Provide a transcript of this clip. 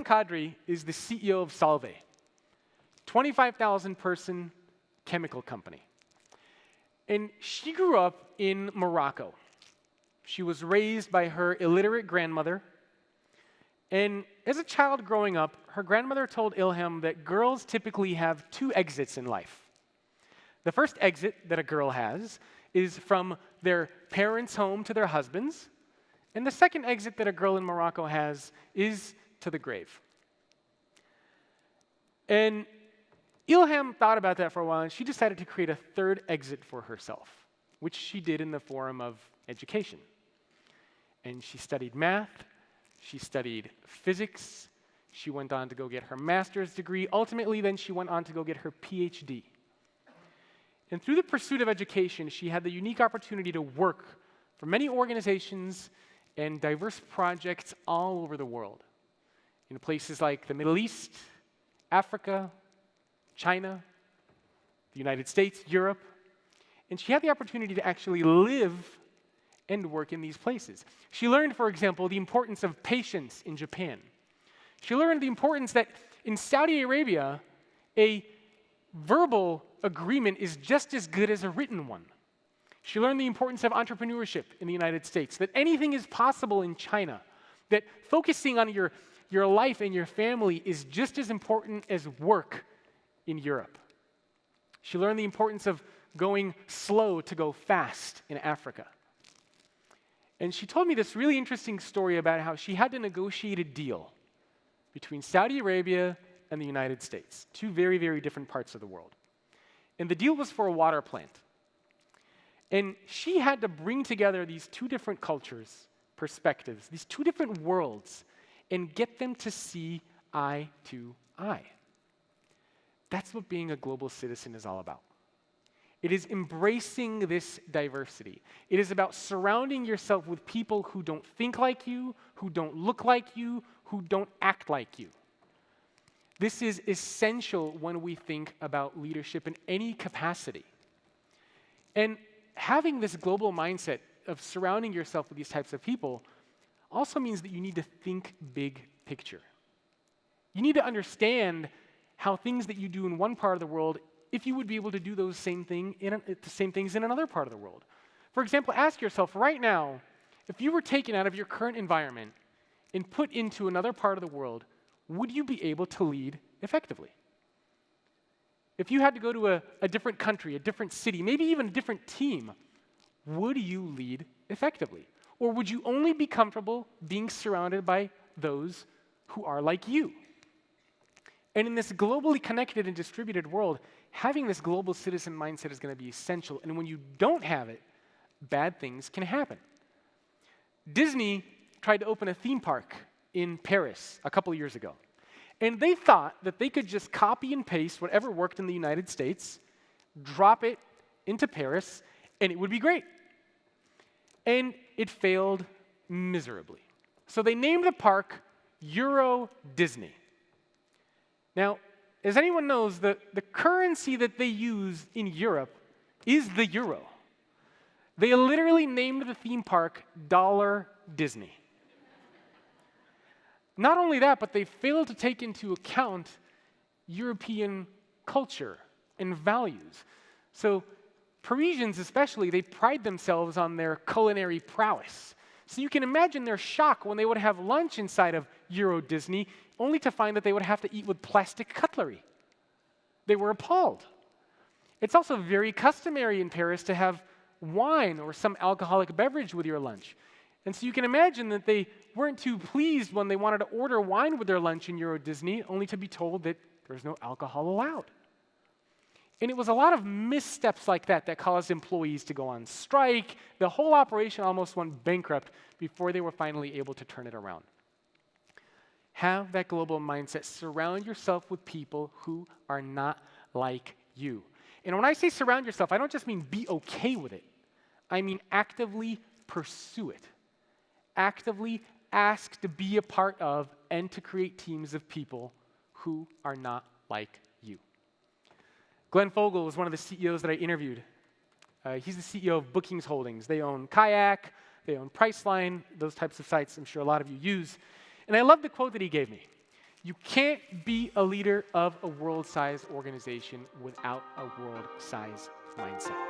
Kadri is the CEO of Solvay, 25,000-person chemical company. And she grew up in Morocco. She was raised by her illiterate grandmother. And as a child growing up, her grandmother told Ilham that girls typically have two exits in life. The first exit that a girl has is from their parents' home to their husbands. And the second exit that a girl in Morocco has is to the grave. And Ilham thought about that for a while, and she decided to create a third exit for herself, which she did in the form of education. And she studied math, she studied physics, she went on to go get her master's degree. Ultimately, then she went on to go get her PhD. And through the pursuit of education, she had the unique opportunity to work for many organizations and diverse projects all over the world, in places like the Middle East, Africa, China, the United States, Europe. And she had the opportunity to actually live and work in these places. She learned, for example, the importance of patience in Japan. She learned the importance that in Saudi Arabia, a verbal agreement is just as good as a written one. She learned the importance of entrepreneurship in the United States, that anything is possible in China, that focusing on your life and your family is just as important as work in Europe. She learned the importance of going slow to go fast in Africa. And she told me this really interesting story about how she had to negotiate a deal between Saudi Arabia and the United States, two very, very different parts of the world. And the deal was for a water plant. And she had to bring together these two different cultures, perspectives, these two different worlds, and get them to see eye to eye. That's what being a global citizen is all about. It is embracing this diversity. It is about surrounding yourself with people who don't think like you, who don't look like you, who don't act like you. This is essential when we think about leadership in any capacity. And having this global mindset of surrounding yourself with these types of people also means that you need to think big picture. You need to understand how things that you do in one part of the world, if you would be able to do those same things in another part of the world. For example, ask yourself right now, if you were taken out of your current environment and put into another part of the world, would you be able to lead effectively? If you had to go to a different country, a different city, maybe even a different team, would you lead effectively? Or would you only be comfortable being surrounded by those who are like you? And in this globally connected and distributed world, having this global citizen mindset is going to be essential. And when you don't have it, bad things can happen. Disney tried to open a theme park in Paris a couple of years ago. And they thought that they could just copy and paste whatever worked in the United States, drop it into Paris, and it would be great. And it failed miserably. So they named the park Euro Disney. Now, as anyone knows, the currency that they use in Europe is the euro. They literally named the theme park Dollar Disney. Not only that, but they failed to take into account European culture and values. So Parisians especially, they pride themselves on their culinary prowess. So you can imagine their shock when they would have lunch inside of Euro Disney, only to find that they would have to eat with plastic cutlery. They were appalled. It's also very customary in Paris to have wine or some alcoholic beverage with your lunch. And so you can imagine that they weren't too pleased when they wanted to order wine with their lunch in Euro Disney, only to be told that there's no alcohol allowed. And it was a lot of missteps like that that caused employees to go on strike. The whole operation almost went bankrupt before they were finally able to turn it around. Have that global mindset. Surround yourself with people who are not like you. And when I say surround yourself, I don't just mean be okay with it. I mean actively pursue it. Actively ask to be a part of and to create teams of people who are not like you. Glenn Fogel was one of the CEOs that I interviewed. He's the CEO of Bookings Holdings. They own Kayak, they own Priceline, those types of sites I'm sure a lot of you use. And I love the quote that he gave me. You can't be a leader of a world-sized organization without a world-sized mindset.